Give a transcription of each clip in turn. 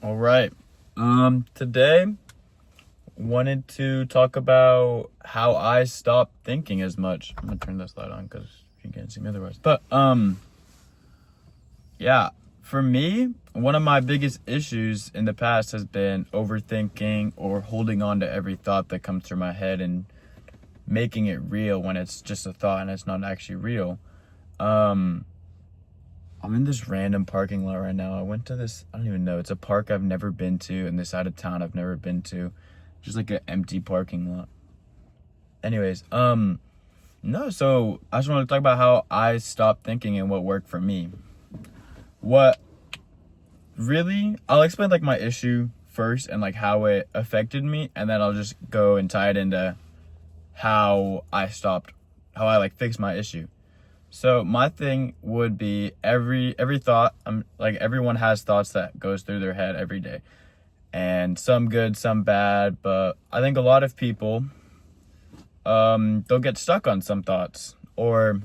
All right. Today wanted to talk about how I stopped thinking as much. I'm gonna turn this light on because you can't see me otherwise. Yeah, for me, one of my biggest issues in the past has been overthinking or holding on to every thought that comes through my head and making it real when it's just a thought and it's not actually real. Um, I'm in this random parking lot right now. I went to this, I don't even know. It's a park I've never been to in this side of town I've never been to. Just like an empty parking lot. Anyways, no, so I just want to talk about how I stopped thinking and what worked for me. What really, I'll explain like my issue first and like how it affected me, and then I'll just go and tie it into how I like fixed my issue. So my thing would be every thought. I'm like everyone has thoughts that goes through their head every day, and some good, some bad. But I think a lot of people, they'll get stuck on some thoughts, or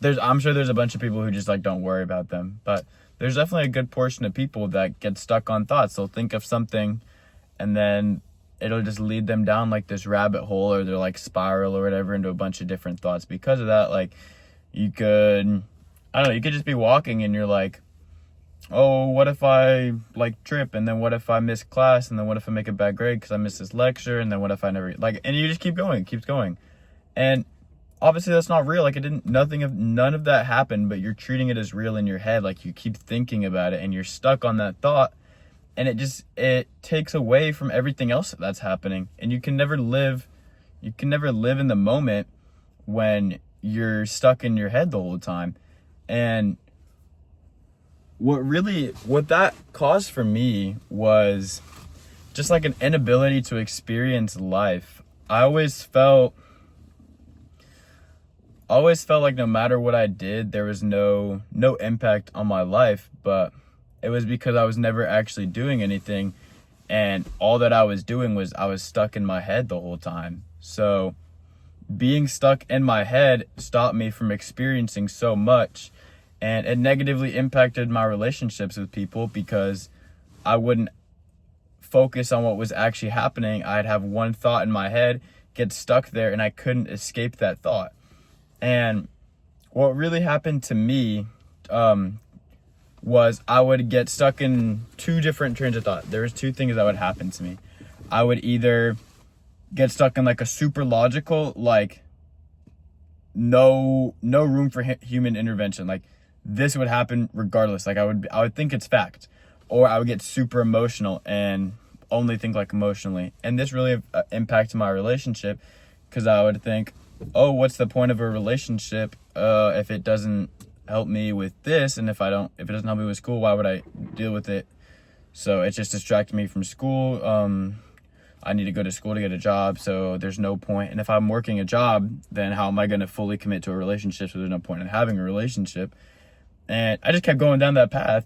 I'm sure there's a bunch of people who just like don't worry about them. But there's definitely a good portion of people that get stuck on thoughts. They'll think of something, and then it'll just lead them down like this rabbit hole, or they're like spiral or whatever into a bunch of different thoughts. Because of that, like you could, I don't know, you could just be walking and you're like, oh, what if I like trip, and then what if I miss class, and then what if I make a bad grade because I missed this lecture, and then what if I never like, and you just keep going, it keeps going. And obviously that's not real. Like none of that happened, but you're treating it as real in your head. Like you keep thinking about it and you're stuck on that thought, and it takes away from everything else that's happening. And you can never live in the moment when you're stuck in your head the whole time. And what that caused for me was just like an inability to experience life. I always felt like no matter what I did, there was no impact on my life, but it was because I was never actually doing anything, and all that I was doing was I was stuck in my head the whole time. So being stuck in my head stopped me from experiencing so much, and it negatively impacted my relationships with people because I wouldn't focus on what was actually happening. I'd have one thought in my head, get stuck there, and I couldn't escape that thought. And what really happened to me was I would get stuck in two different trains of thought. There was two things that would happen to me. I would either get stuck in like a super logical, like no room for human intervention. Like this would happen regardless. Like I would think it's fact, or I would get super emotional and only think like emotionally. And this really impacted my relationship because I would think, oh, what's the point of a relationship if it doesn't help me with this, and if it doesn't help me with school, why would I deal with it? So it just distracted me from school. I need to go to school to get a job, so there's no point. And if I'm working a job, then how am I going to fully commit to a relationship? So there's no point in having a relationship. And I just kept going down that path,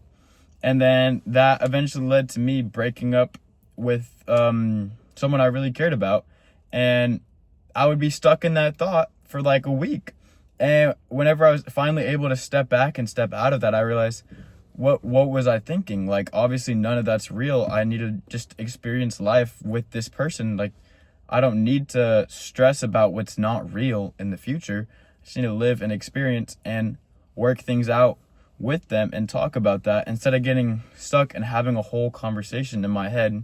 and then that eventually led to me breaking up with someone I really cared about, and I would be stuck in that thought for like a week. And whenever I was finally able to step back and step out of that, I realized, what was I thinking? Like, obviously none of that's real. I need to just experience life with this person. Like, I don't need to stress about what's not real in the future. I just need to live and experience and work things out with them and talk about that, instead of getting stuck and having a whole conversation in my head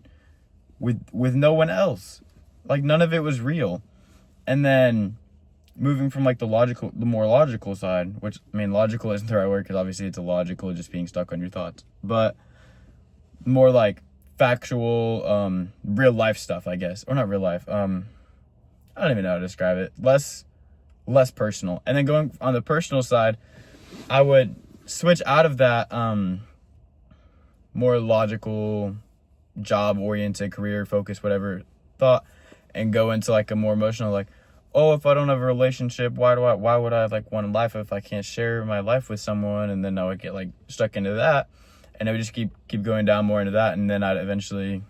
with no one else. Like, none of it was real. And then moving from like the more logical side, which, I mean, logical isn't the right word because obviously it's illogical, just being stuck on your thoughts, but more like factual, real life stuff, I guess, or not real life. I don't even know how to describe it. Less personal. And then going on the personal side, I would switch out of that, more logical, job oriented, career focused, whatever thought, and go into like a more emotional, like, oh, if I don't have a relationship, why would I like want a life if I can't share my life with someone? And then I would get like stuck into that, and I would just keep going down more into that, and then I'd eventually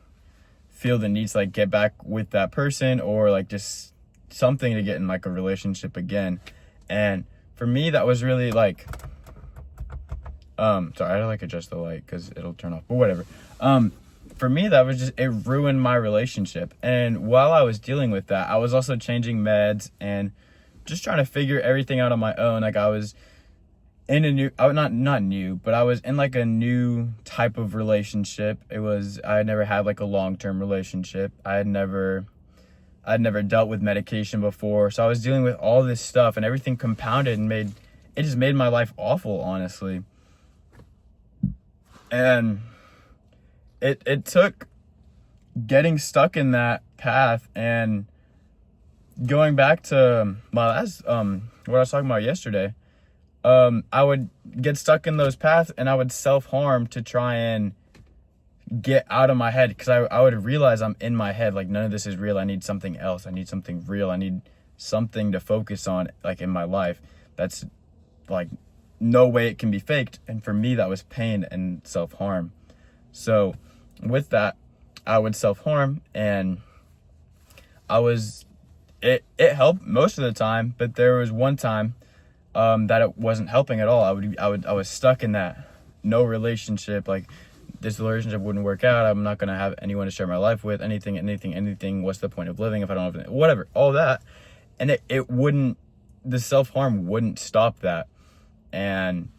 feel the need to like get back with that person, or like just something to get in like a relationship again. And for me, that was really like, sorry, I had to like adjust the light because it'll turn off, but whatever. for me, that was just, it ruined my relationship. And while I was dealing with that, I was also changing meds and just trying to figure everything out on my own. Like I was in a new, not new, but I was in like a new type of relationship. I had never had like a long-term relationship. I'd never dealt with medication before. So I was dealing with all this stuff, and everything compounded and it just made my life awful, honestly. And it took getting stuck in that path and going back to my last, what I was talking about yesterday. I would get stuck in those paths and I would self-harm to try and get out of my head, because I would realize I'm in my head, like none of this is real. I need something else. I need something real. I need something to focus on, like in my life, that's like no way it can be faked. And for me, that was pain and self-harm. So with that, I would self-harm, and it helped most of the time, but there was one time that it wasn't helping at all. I was stuck in that no relationship, like this relationship wouldn't work out. I'm not gonna have anyone to share my life with. Anything. What's the point of living if I don't have whatever, all that. And the self-harm wouldn't stop that. And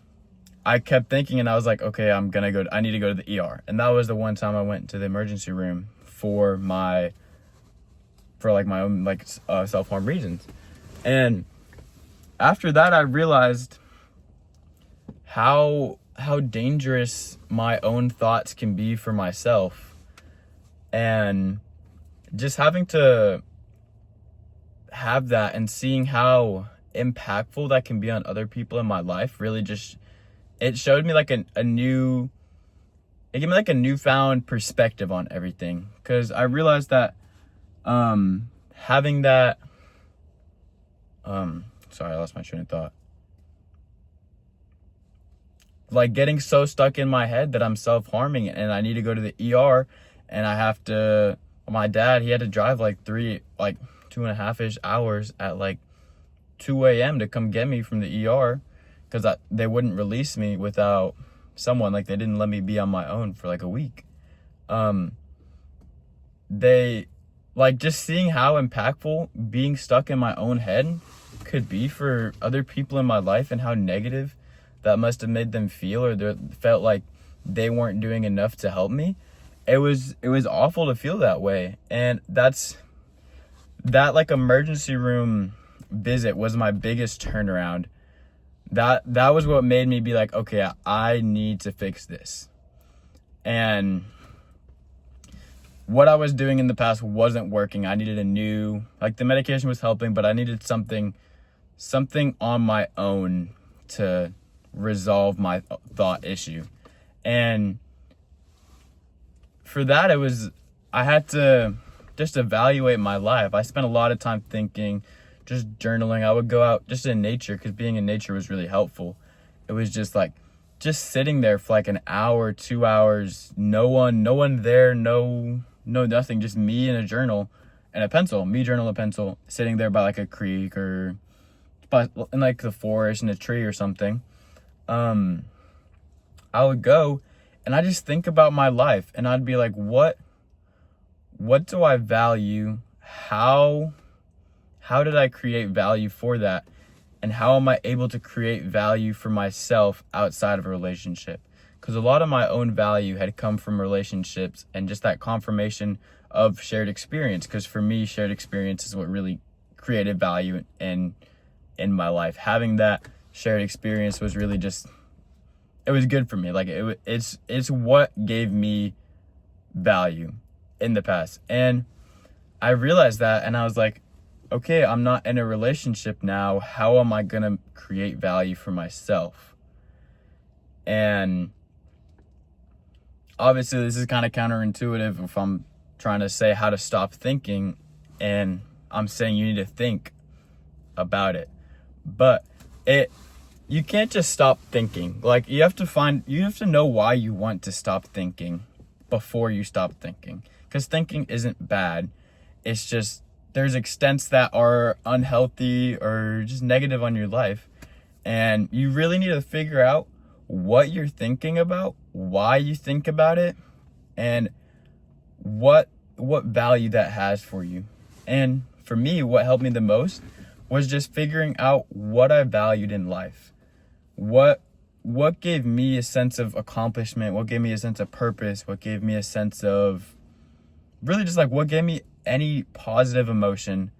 I kept thinking, and I was like, okay, I need to go to the ER. And that was the one time I went to the emergency room for my own self-harm reasons. And after that, I realized how dangerous my own thoughts can be for myself. And just having to have that and seeing how impactful that can be on other people in my life really just, it showed me like it gave me like a newfound perspective on everything. Because I realized that having that, sorry, I lost my train of thought. Like getting so stuck in my head that I'm self-harming and I need to go to the ER, and my dad, he had to drive like 2.5-ish hours at like 2 a.m. to come get me from the ER, because they wouldn't release me without someone. Like they didn't let me be on my own for like a week. They, like, just seeing how impactful being stuck in my own head could be for other people in my life, and how negative that must have made them feel, or they felt like they weren't doing enough to help me. It was awful to feel that way. And that like emergency room visit was my biggest turnaround. That was what made me be like, okay, I need to fix this. And what I was doing in the past wasn't working. I needed the medication was helping, but I needed something on my own to resolve my thought issue. And for that, I had to just evaluate my life. I spent a lot of time thinking, just journaling. I would go out just in nature, because being in nature was really helpful. It was just like, just sitting there for like an hour, 2 hours, no one there, no nothing, just me and a journal and a pencil, sitting there by like a creek or in like the forest in a tree or something. I would go and I just think about my life, and I'd be like, what do I value? How did I create value for that? And how am I able to create value for myself outside of a relationship? Because a lot of my own value had come from relationships and just that confirmation of shared experience. Because for me, shared experience is what really created value in my life. Having that shared experience was really just, it was good for me. Like it's what gave me value in the past. And I realized that, and I was like, okay, I'm not in a relationship now. How am I going to create value for myself? And obviously this is kind of counterintuitive if I'm trying to say how to stop thinking, and I'm saying you need to think about it. But you can't just stop thinking. Like you have to know why you want to stop thinking before you stop thinking. Because thinking isn't bad. It's just, there's extents that are unhealthy or just negative on your life. And you really need to figure out what you're thinking about, why you think about it, and what value that has for you. And for me, what helped me the most was just figuring out what I valued in life. What gave me a sense of accomplishment, what gave me a sense of purpose, what gave me a sense of really just like what gave me any positive emotion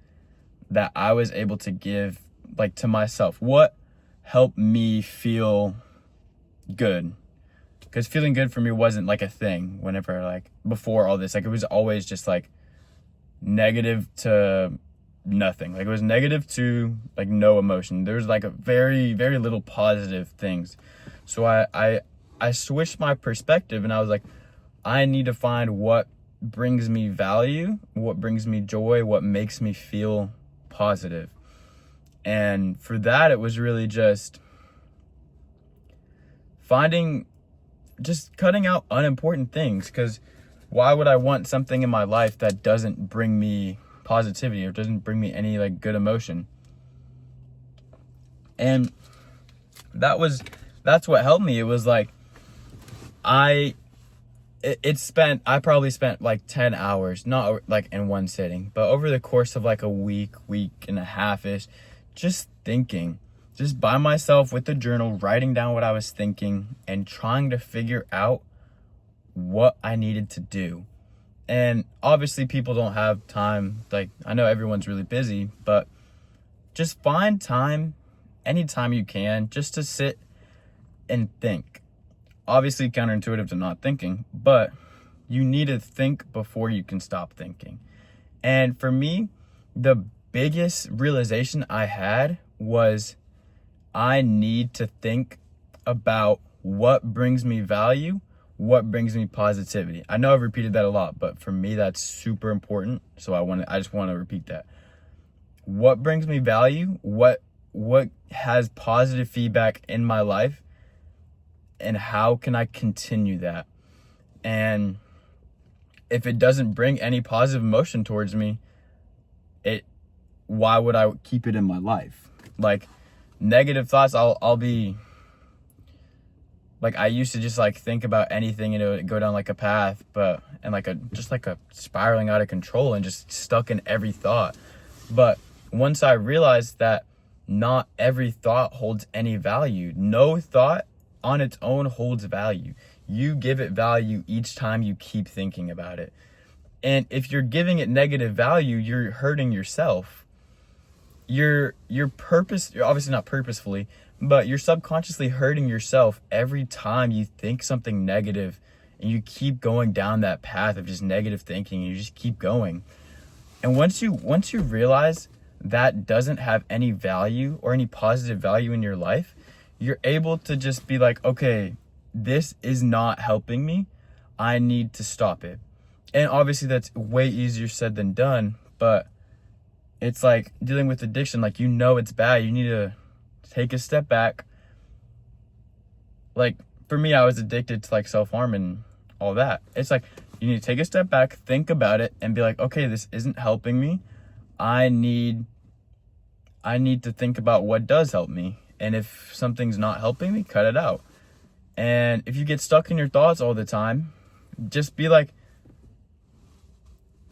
that I was able to give like to myself. What helped me feel good? Because feeling good for me wasn't like a thing whenever like before all this. Like it was always just like negative to nothing. Like it was negative to like no emotion. There was like a very, very little positive things. So I switched my perspective and I was like, I need to find what brings me value, what brings me joy, what makes me feel positive. And for that, it was really just cutting out unimportant things. Because why would I want something in my life that doesn't bring me positivity or doesn't bring me any like good emotion? And that's what helped me. It was like I probably spent like 10 hours, not like in one sitting, but over the course of like a week and a half-ish, just thinking, just by myself with the journal, writing down what I was thinking and trying to figure out what I needed to do. And obviously people don't have time. Like I know everyone's really busy, but just find time anytime you can just to sit and think. Obviously counterintuitive to not thinking, but you need to think before you can stop thinking. And for me, the biggest realization I had was I need to think about what brings me value, what brings me positivity. I know I've repeated that a lot, but for me that's super important. So I just want to repeat that. What brings me value, what has positive feedback in my life, and how can I continue that? And if it doesn't bring any positive emotion towards me, why would I keep it in my life? Like negative thoughts, I'll be like, I used to just like think about anything and it would go down like a path, and like a spiraling out of control and just stuck in every thought. But once I realized that not every thought holds any value, no thought on its own holds value. You give it value each time you keep thinking about it. And if you're giving it negative value, you're hurting yourself. You're obviously not purposefully, but you're subconsciously hurting yourself every time you think something negative and you keep going down that path of just negative thinking and you just keep going. And once you realize that doesn't have any value or any positive value in your life, you're able to just be like, okay, this is not helping me. I need to stop it. And obviously that's way easier said than done, but it's like dealing with addiction. Like, you know it's bad. You need to take a step back. Like for me, I was addicted to like self-harm and all that. It's like you need to take a step back, think about it, and be like, okay, this isn't helping me. I need to think about what does help me. And if something's not helping me, cut it out. And if you get stuck in your thoughts all the time, just be like,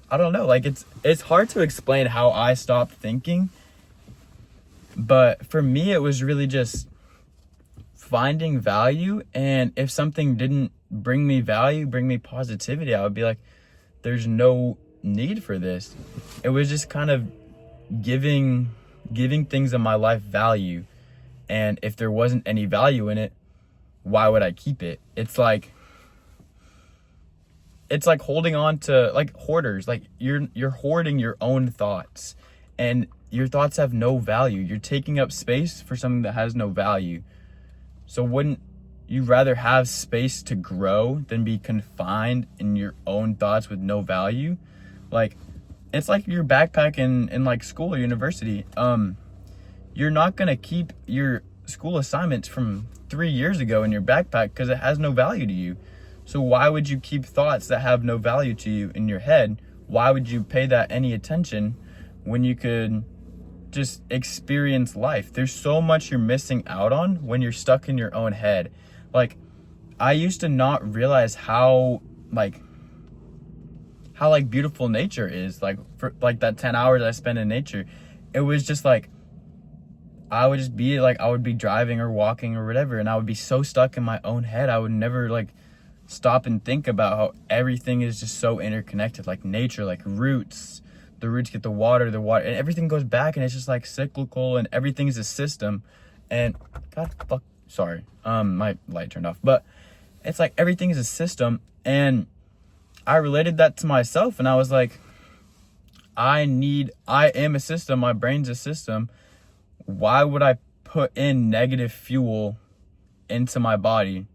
I don't know, like it's hard to explain how I stopped thinking. But for me, it was really just finding value. And if something didn't bring me value, bring me positivity, I would be like, there's no need for this. It was just kind of giving things in my life value. And if there wasn't any value in it, why would I keep it? It's like holding on to like hoarders. Like you're hoarding your own thoughts, and your thoughts have no value. You're taking up space for something that has no value. So wouldn't you rather have space to grow than be confined in your own thoughts with no value? Like it's like your backpack in like school or university. You're not gonna keep your school assignments from 3 years ago in your backpack because it has no value to you. So why would you keep thoughts that have no value to you in your head? Why would you pay that any attention when you could just experience life? There's so much you're missing out on when you're stuck in your own head. Like I used to not realize how like how like beautiful nature is. Like for like that 10 hours I spent in nature, it was just like I would just be like, I would be driving or walking or whatever, and I would be so stuck in my own head. I would never like stop and think about how everything is just so interconnected, like nature, like roots. The roots get the water, and everything goes back, and it's just like cyclical, and everything is a system. And God fuck, sorry, my light turned off, but it's like everything is a system, and I related that to myself, and I was like, I am a system, my brain's a system. Why would I put in negative fuel into my body?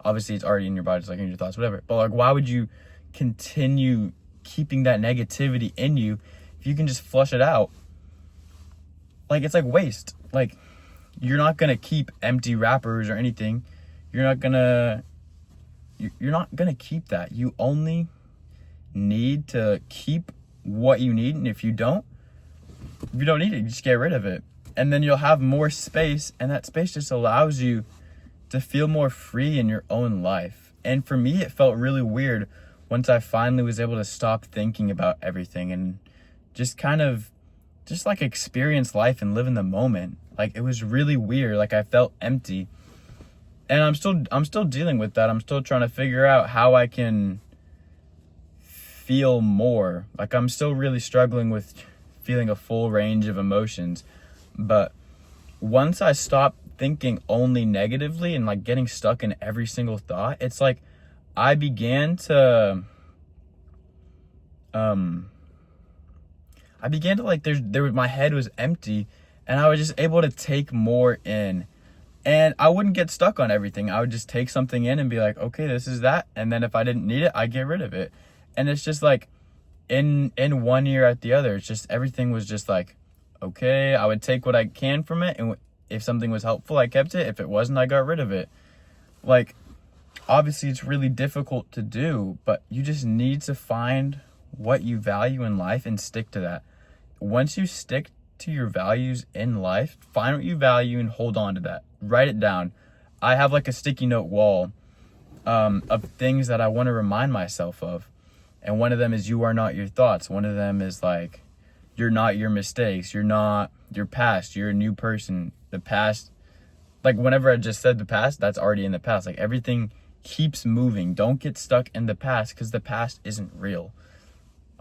Obviously, it's already in your body, it's like in your thoughts, whatever. But like, why would you continue keeping that negativity in you if you can just flush it out? Like, it's like waste. Like, you're not gonna keep empty wrappers or anything. You're not gonna keep that. You only need to keep what you need, and if you don't need it, you just get rid of it. And then you'll have more space, and that space just allows you to feel more free in your own life. And for me, it felt really weird once I finally was able to stop thinking about everything and just kind of just like experience life and live in the moment. Like, it was really weird. Like, I felt empty. And I'm still dealing with that. I'm still trying to figure out how I can feel more. Like, I'm still really struggling with feeling a full range of emotions. But once I stopped thinking only negatively and like getting stuck in every single thought, it's like I began to like my head was empty, and I was just able to take more in, and I wouldn't get stuck on everything. I would just take something in and be like, okay, this is that, and then if I didn't need it, I get rid of it. And it's just like in one ear at the other. It's just everything was just like, okay, I would take what I can from it, and if something was helpful, I kept it. If it wasn't, I got rid of it. Like, obviously, it's really difficult to do, but you just need to find what you value in life and stick to that. Once you stick to your values in life, find what you value and hold on to that. Write it down. I have like a sticky note wall of things that I want to remind myself of. And one of them is, you are not your thoughts. One of them is like, you're not your mistakes. You're not your past. You're a new person. The past, like whenever I just said the past, that's already in the past. Like, everything keeps moving. Don't get stuck in the past, because the past isn't real.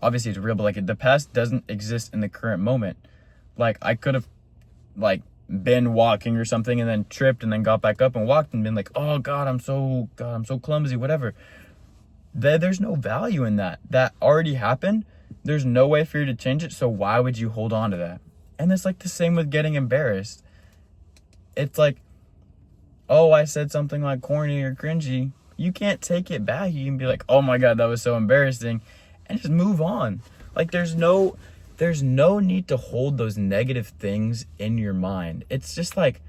Obviously it's real, but like the past doesn't exist in the current moment. Like, I could have like been walking or something and then tripped and then got back up and walked and been like, oh God, I'm so clumsy, whatever. There's no value in that. That already happened. There's no way for you to change it, so why would you hold on to that? And it's like the same with getting embarrassed. It's like, oh, I said something like corny or cringy. You can't take it back. You can be like, oh my God, that was so embarrassing, and just move on. Like, there's no need to hold those negative things in your mind. It's just like,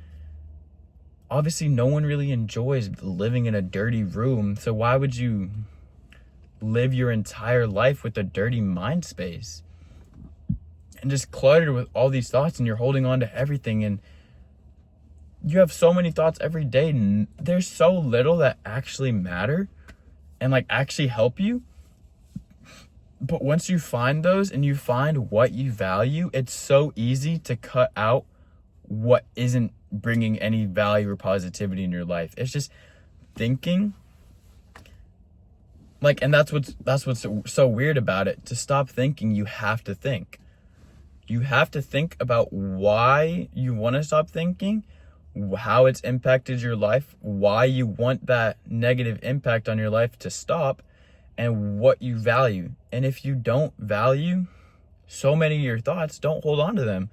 obviously no one really enjoys living in a dirty room, so why would you live your entire life with a dirty mind space and just cluttered with all these thoughts, and you're holding on to everything, and you have so many thoughts every day, and there's so little that actually matter and like actually help you. But once you find those and you find what you value, it's so easy to cut out what isn't bringing any value or positivity in your life. It's just thinking. Like, and that's what's so weird about it. To stop thinking, you have to think. You have to think about why you want to stop thinking, how it's impacted your life, why you want that negative impact on your life to stop, and what you value. And if you don't value so many of your thoughts, don't hold on to them.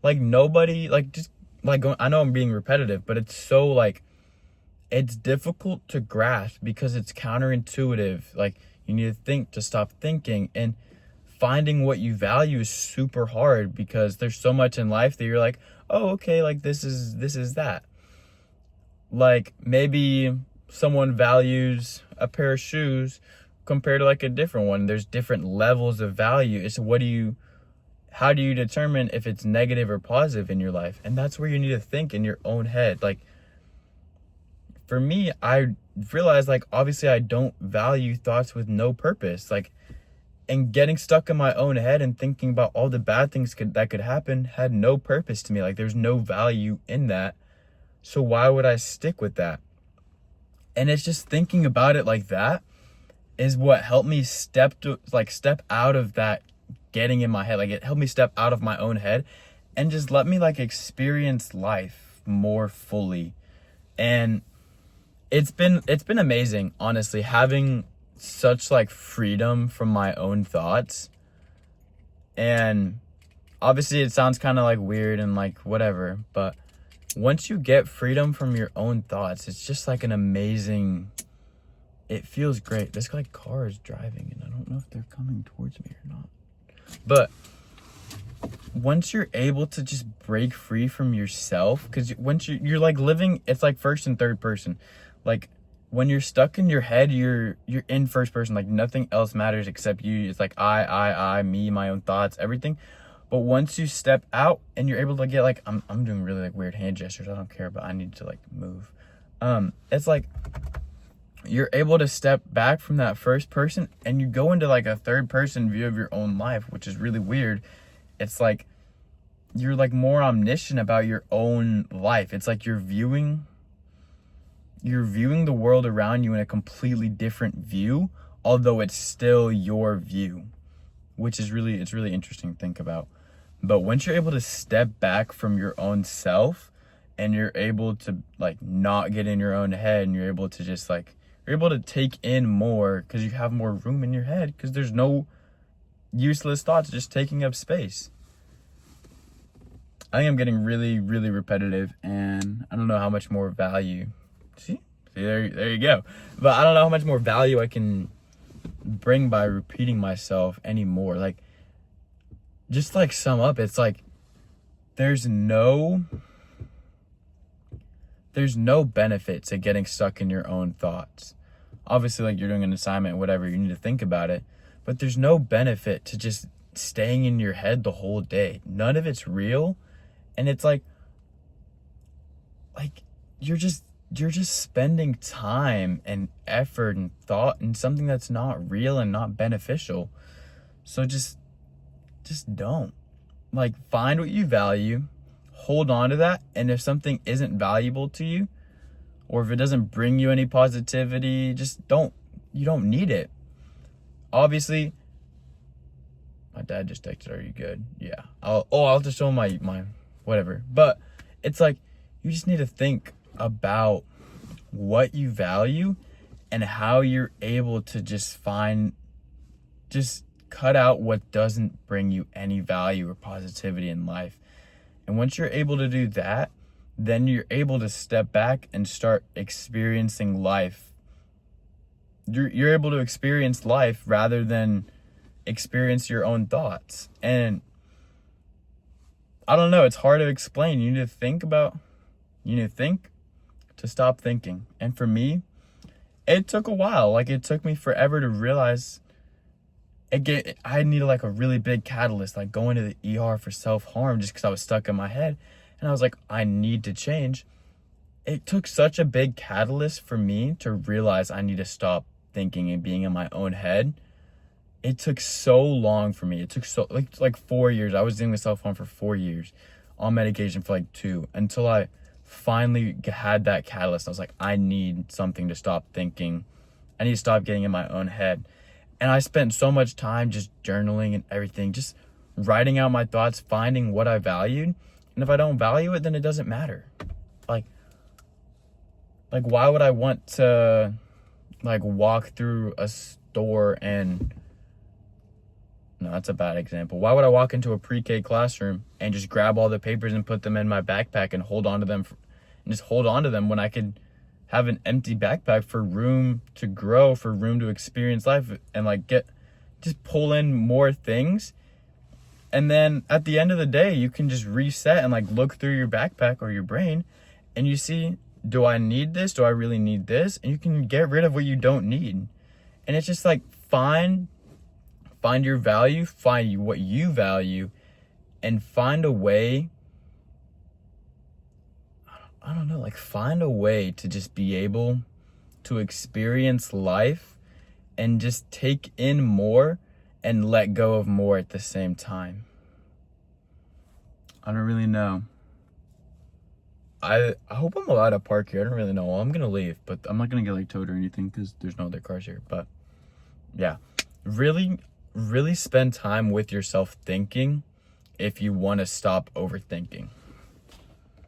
Like, nobody, like, just like, I know I'm being repetitive, but it's so like, it's difficult to grasp because it's counterintuitive. Like, you need to think to stop thinking, and finding what you value is super hard because there's so much in life that you're like, oh, okay, like this is that. Like, maybe someone values a pair of shoes compared to like a different one. There's different levels of value. It's how do you determine if it's negative or positive in your life? And that's where you need to think in your own head. Like, for me, I realized, like, obviously I don't value thoughts with no purpose. Like, And getting stuck in my own head and thinking about all the bad things that could happen had no purpose to me. Like, there's no value in that. So why would I stick with that? And it's just thinking about it like that is what helped me step out of that getting in my head. Like, it helped me step out of my own head and just let me like experience life more fully. And it's been amazing, honestly, having such like freedom from my own thoughts. And obviously it sounds kind of like weird and like whatever, but once you get freedom from your own thoughts, it's just like an amazing, it feels great. This like car is driving and I don't know if they're coming towards me or not. But once you're able to just break free from yourself, because once you're like living, it's like first and third person. Like, when you're stuck in your head, you're in first person. Like, nothing else matters except you. It's like I, me, my own thoughts, everything. But once you step out and you're able to get like, I'm doing really like weird hand gestures. I don't care, but I need to like move. It's like you're able to step back from that first person and you go into like a third person view of your own life, which is really weird. It's like you're like more omniscient about your own life. It's like you're viewing the world around you in a completely different view, although it's still your view, which is it's really interesting to think about. But once you're able to step back from your own self and you're able to like not get in your own head and you're able to just like, you're able to take in more because you have more room in your head because there's no useless thoughts just taking up space. I think I'm getting really, really repetitive and I don't know how much more value. See, there you go. But I don't know how much more value I can bring by repeating myself anymore. Like, just like sum up, it's like there's no benefit to getting stuck in your own thoughts. Obviously, like, you're doing an assignment, whatever, you need to think about it. But there's no benefit to just staying in your head the whole day. None of it's real. And it's like you're just spending time and effort and thought in something that's not real and not beneficial. So just don't. Like, find what you value, hold on to that, and if something isn't valuable to you, or if it doesn't bring you any positivity, you don't need it. Obviously, my dad just texted, "Are you good?" Yeah. I'll just show him my whatever. But it's like, you just need to think about what you value and how you're able to just cut out what doesn't bring you any value or positivity in life. And once you're able to do that, then you're able to step back and start experiencing life. You're able to experience life rather than experience your own thoughts. And I don't know, it's hard to explain. You need to think to stop thinking. And for me, it took a while. Like, it took me forever to realize I needed like a really big catalyst, like going to the ER for self-harm just because I was stuck in my head. And I was like, I need to change. It took such a big catalyst for me to realize I need to stop thinking and being in my own head. It took so long for me. It took like 4 years. I was dealing with self-harm for 4 years, on medication for like 2, until I finally had that catalyst. I was like, I need something to stop thinking. I need to stop getting in my own head. And I spent so much time just journaling and everything, just writing out my thoughts, finding what I valued. And if I don't value it, then it doesn't matter. Like why would I want to like walk through a store and, no, that's a bad example. Why would I walk into a pre-K classroom and just grab all the papers and put them in my backpack and hold on to them when I could have an empty backpack for room to grow, for room to experience life, and like just pull in more things. And then at the end of the day, you can just reset and like look through your backpack or your brain and you see, do I need this? Do I really need this? And you can get rid of what you don't need. And it's just like, find your value, find what you value, and find a way, I don't know, like find a way to just be able to experience life and just take in more and let go of more at the same time? I don't really know. I hope I'm allowed to park here. I don't really know. Well, I'm gonna leave, but I'm not gonna get like towed or anything because there's no other cars here. But yeah, really, really spend time with yourself thinking if you want to stop overthinking.